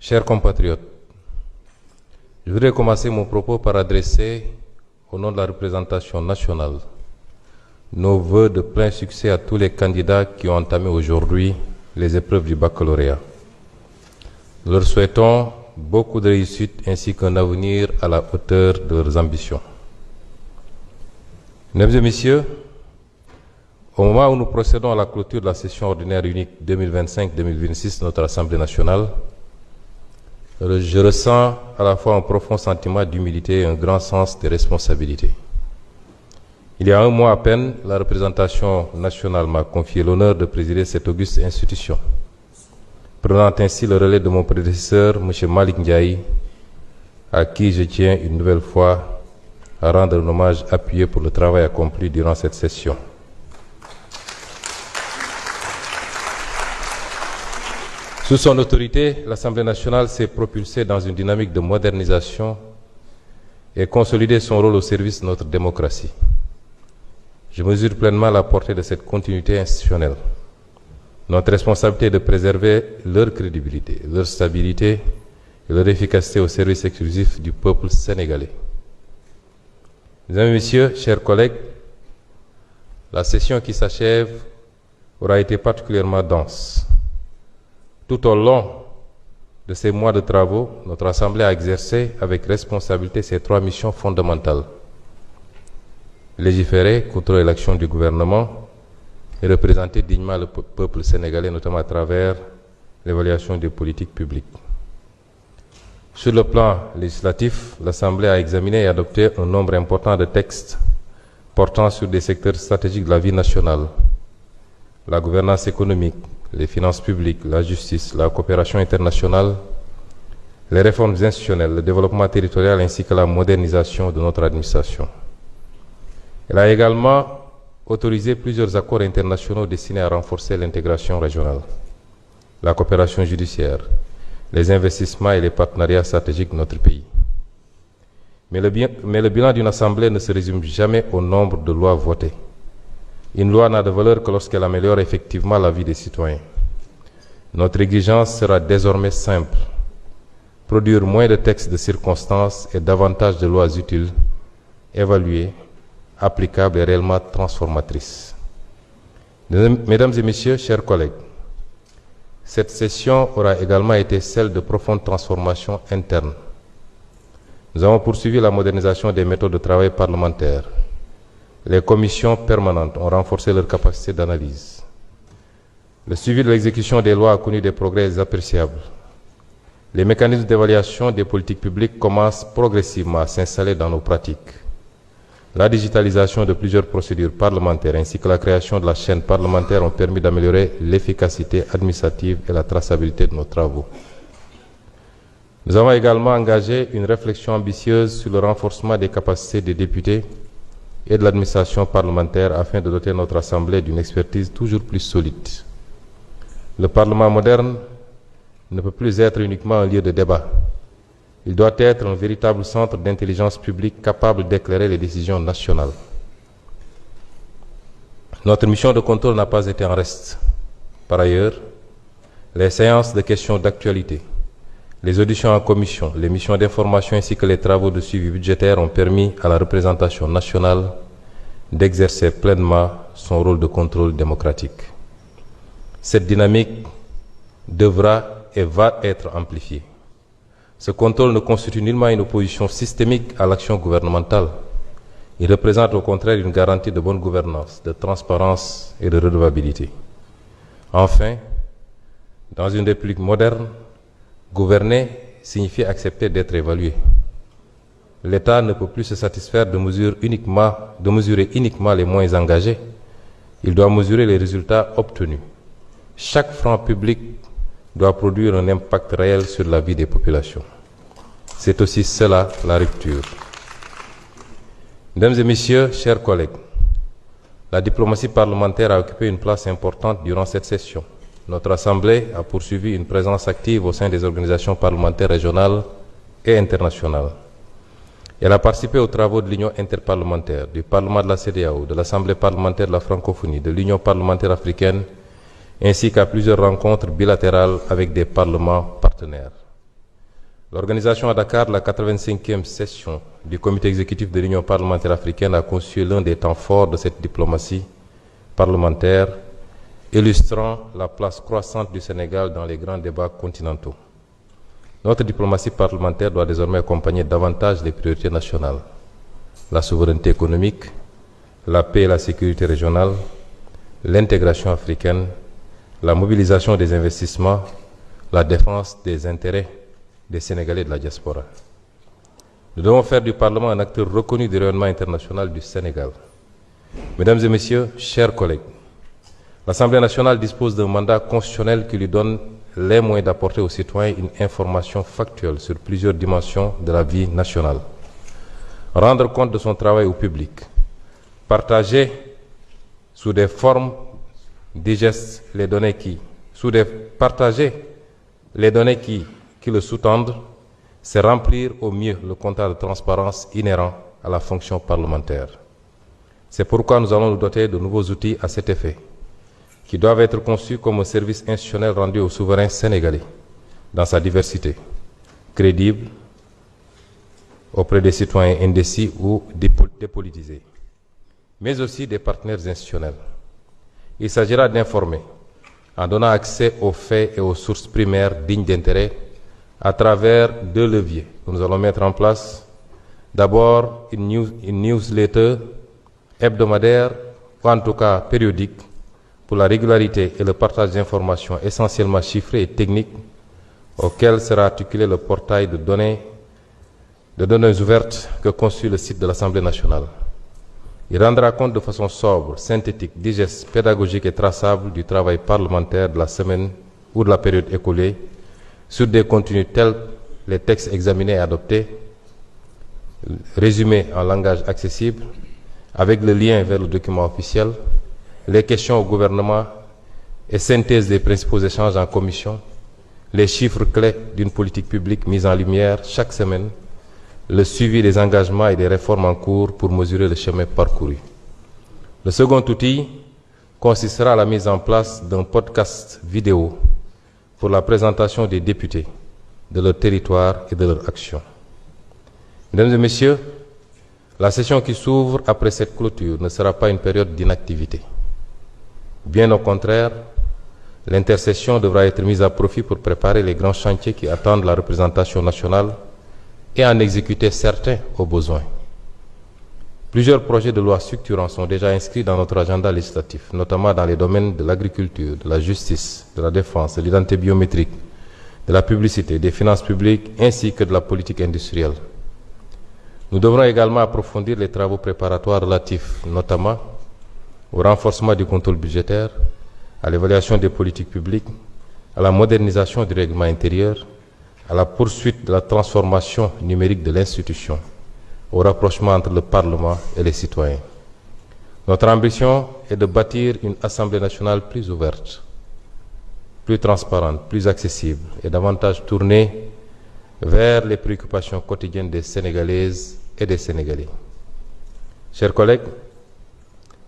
Chers compatriotes, je voudrais commencer mon propos par adresser, au nom de la représentation nationale, nos vœux de plein succès à tous les candidats qui ont entamé aujourd'hui les épreuves du baccalauréat. Nous leur souhaitons beaucoup de réussite ainsi qu'un avenir à la hauteur de leurs ambitions. Mesdames et messieurs, au moment où nous procédons à la clôture de la session ordinaire unique 2025-2026 de notre Assemblée nationale, je ressens à la fois un profond sentiment d'humilité et un grand sens de responsabilité. Il y a un mois à peine, la représentation nationale m'a confié l'honneur de présider cette auguste institution, prenant ainsi le relais de mon prédécesseur, M. Malick Ndiaye, à qui je tiens une nouvelle fois à rendre un hommage appuyé pour le travail accompli durant cette session. Sous son autorité, l'Assemblée nationale s'est propulsée dans une dynamique de modernisation et consolidé son rôle au service de notre démocratie. Je mesure pleinement la portée de cette continuité institutionnelle. Notre responsabilité est de préserver leur crédibilité, leur stabilité et leur efficacité au service exclusif du peuple sénégalais. Mesdames et messieurs, chers collègues, la session qui s'achève aura été particulièrement dense. Tout au long de ces mois de travaux, notre Assemblée a exercé avec responsabilité ses trois missions fondamentales: légiférer, contrôler l'action du gouvernement et représenter dignement le peuple sénégalais, notamment à travers l'évaluation des politiques publiques. Sur le plan législatif, l'Assemblée a examiné et adopté un nombre important de textes portant sur des secteurs stratégiques de la vie nationale: la gouvernance économique, les finances publiques, la justice, la coopération internationale, les réformes institutionnelles, le développement territorial ainsi que la modernisation de notre administration. Elle a également autorisé plusieurs accords internationaux destinés à renforcer l'intégration régionale, la coopération judiciaire, les investissements et les partenariats stratégiques de notre pays. Mais le bilan d'une assemblée ne se résume jamais au nombre de lois votées. Une loi n'a de valeur que lorsqu'elle améliore effectivement la vie des citoyens. Notre exigence sera désormais simple: produire moins de textes de circonstance et davantage de lois utiles, évaluées, applicables et réellement transformatrices. Mesdames et messieurs, chers collègues, cette session aura également été celle de profondes transformations internes. Nous avons poursuivi la modernisation des méthodes de travail parlementaire. Les commissions permanentes ont renforcé leur capacité d'analyse. Le suivi de l'exécution des lois a connu des progrès appréciables. Les mécanismes d'évaluation des politiques publiques commencent progressivement à s'installer dans nos pratiques. La digitalisation de plusieurs procédures parlementaires ainsi que la création de la chaîne parlementaire ont permis d'améliorer l'efficacité administrative et la traçabilité de nos travaux. Nous avons également engagé une réflexion ambitieuse sur le renforcement des capacités des députés et de l'administration parlementaire afin de doter notre Assemblée d'une expertise toujours plus solide. Le Parlement moderne ne peut plus être uniquement un lieu de débat. Il doit être un véritable centre d'intelligence publique capable d'éclairer les décisions nationales. Notre mission de contrôle n'a pas été en reste. Par ailleurs, les séances de questions d'actualité, les auditions en commission, les missions d'information ainsi que les travaux de suivi budgétaire ont permis à la représentation nationale d'exercer pleinement son rôle de contrôle démocratique. Cette dynamique devra et va être amplifiée. Ce contrôle ne constitue nullement une opposition systémique à l'action gouvernementale. Il représente au contraire une garantie de bonne gouvernance, de transparence et de redevabilité. Enfin, dans une république moderne, gouverner signifie accepter d'être évalué. L'État ne peut plus se satisfaire de mesurer uniquement les moyens engagés. Il doit mesurer les résultats obtenus. Chaque franc public doit produire un impact réel sur la vie des populations. C'est aussi cela la rupture. Mesdames et messieurs, chers collègues, la diplomatie parlementaire a occupé une place importante durant cette session. Notre Assemblée a poursuivi une présence active au sein des organisations parlementaires régionales et internationales. Elle a participé aux travaux de l'Union interparlementaire, du Parlement de la CEDEAO, de l'Assemblée parlementaire de la francophonie, de l'Union parlementaire africaine, ainsi qu'à plusieurs rencontres bilatérales avec des parlements partenaires. L'organisation à Dakar de la 85e session du comité exécutif de l'Union parlementaire africaine a constitué l'un des temps forts de cette diplomatie parlementaire, illustrant la place croissante du Sénégal dans les grands débats continentaux. Notre diplomatie parlementaire doit désormais accompagner davantage les priorités nationales, la souveraineté économique, la paix et la sécurité régionale, l'intégration africaine, la mobilisation des investissements, la défense des intérêts des Sénégalais de la diaspora. Nous devons faire du Parlement un acteur reconnu du rayonnement international du Sénégal. Mesdames et Messieurs, chers collègues, l'Assemblée nationale dispose d'un mandat constitutionnel qui lui donne les moyens d'apporter aux citoyens une information factuelle sur plusieurs dimensions de la vie nationale. Rendre compte de son travail au public, partager sous des formes digestes les données qui le sous-tendent, c'est remplir au mieux le contrat de transparence inhérent à la fonction parlementaire. C'est pourquoi nous allons nous doter de nouveaux outils à cet effet, qui doivent être conçus comme un service institutionnel rendu aux souverains sénégalais, dans sa diversité, crédible, auprès des citoyens indécis ou dépolitisés, mais aussi des partenaires institutionnels. Il s'agira d'informer, en donnant accès aux faits et aux sources primaires dignes d'intérêt, à travers deux leviers que nous allons mettre en place. D'abord, une newsletter hebdomadaire, ou en tout cas périodique, pour la régularité et le partage d'informations essentiellement chiffrées et techniques, auquel sera articulé le portail de données ouvertes que constitue le site de l'Assemblée nationale. Il rendra compte de façon sobre, synthétique, digeste, pédagogique et traçable du travail parlementaire de la semaine ou de la période écoulée, sur des contenus tels les textes examinés et adoptés, résumés en langage accessible, avec le lien vers le document officiel, les questions au gouvernement et synthèse des principaux échanges en commission, les chiffres clés d'une politique publique mise en lumière chaque semaine, le suivi des engagements et des réformes en cours pour mesurer le chemin parcouru. Le second outil consistera à la mise en place d'un podcast vidéo pour la présentation des députés, de leur territoire et de leur action. Mesdames et Messieurs, la session qui s'ouvre après cette clôture ne sera pas une période d'inactivité. Bien au contraire, l'intercession devra être mise à profit pour préparer les grands chantiers qui attendent la représentation nationale et en exécuter certains au besoin. Plusieurs projets de loi structurants sont déjà inscrits dans notre agenda législatif, notamment dans les domaines de l'agriculture, de la justice, de la défense, de l'identité biométrique, de la publicité, des finances publiques ainsi que de la politique industrielle. Nous devrons également approfondir les travaux préparatoires relatifs notamment au renforcement du contrôle budgétaire, à l'évaluation des politiques publiques, à la modernisation du règlement intérieur, à la poursuite de la transformation numérique de l'institution, au rapprochement entre le Parlement et les citoyens. Notre ambition est de bâtir une Assemblée nationale plus ouverte, plus transparente, plus accessible et davantage tournée vers les préoccupations quotidiennes des Sénégalaises et des Sénégalais. Chers collègues,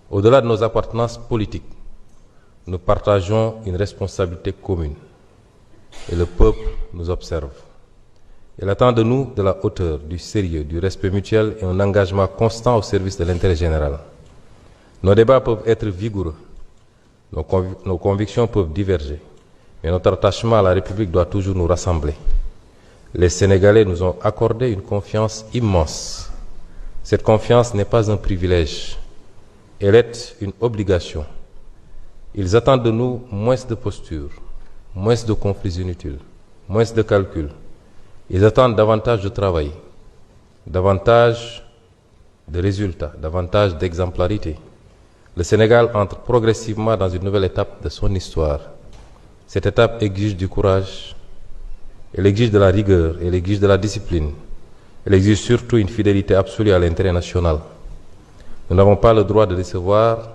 au-delà de nos appartenances politiques, nous partageons une responsabilité commune et le peuple nous observe. Il attend de nous de la hauteur, du sérieux, du respect mutuel et un engagement constant au service de l'intérêt général. Nos débats peuvent être vigoureux, nos convictions peuvent diverger, mais notre attachement à la République doit toujours nous rassembler. Les Sénégalais nous ont accordé une confiance immense. Cette confiance n'est pas un privilège, elle est une obligation. Ils attendent de nous moins de posture, moins de conflits inutiles, moins de calculs. Ils attendent davantage de travail, davantage de résultats, davantage d'exemplarité. Le Sénégal entre progressivement dans une nouvelle étape de son histoire. Cette étape exige du courage, elle exige de la rigueur, elle exige de la discipline, elle exige surtout une fidélité absolue à l'intérêt national. Nous n'avons pas le droit de décevoir,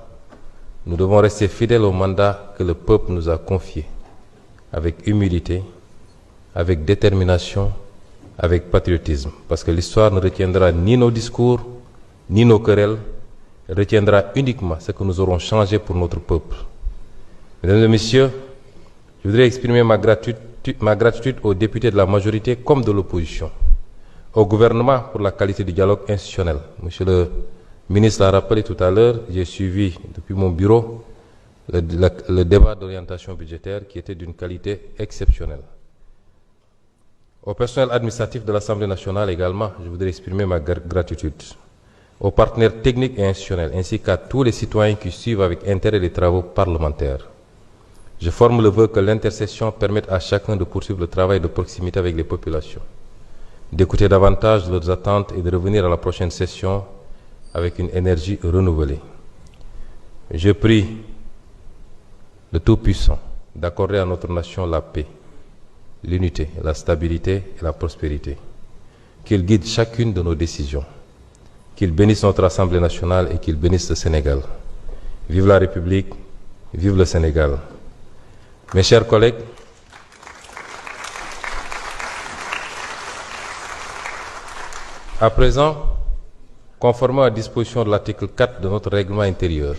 nous devons rester fidèles au mandat que le peuple nous a confié, avec humilité, avec détermination, avec patriotisme, parce que l'histoire ne retiendra ni nos discours, ni nos querelles, elle retiendra uniquement ce que nous aurons changé pour notre peuple. Mesdames et Messieurs, je voudrais exprimer ma gratitude ma gratitude aux députés de la majorité comme de l'opposition, au gouvernement pour la qualité du dialogue institutionnel. Monsieur le ministre l'a rappelé tout à l'heure, j'ai suivi depuis mon bureau le débat d'orientation budgétaire qui était d'une qualité exceptionnelle. Au personnel administratif de l'Assemblée nationale également, je voudrais exprimer ma gratitude. Aux partenaires techniques et institutionnels, ainsi qu'à tous les citoyens qui suivent avec intérêt les travaux parlementaires. Je forme le vœu que l'intercession permette à chacun de poursuivre le travail de proximité avec les populations, d'écouter davantage leurs attentes et de revenir à la prochaine session avec une énergie renouvelée. Je prie le Tout-Puissant d'accorder à notre nation la paix, l'unité, la stabilité et la prospérité. Qu'il guide chacune de nos décisions. Qu'il bénisse notre Assemblée nationale et qu'il bénisse le Sénégal. Vive la République, vive le Sénégal. Mes chers collègues, à présent, conformément à la disposition de l'article 4 de notre règlement intérieur,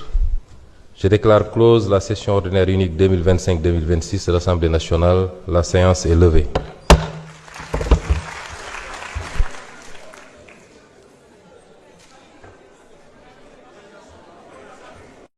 je déclare close la session ordinaire unique 2025-2026 de l'Assemblée nationale. La séance est levée.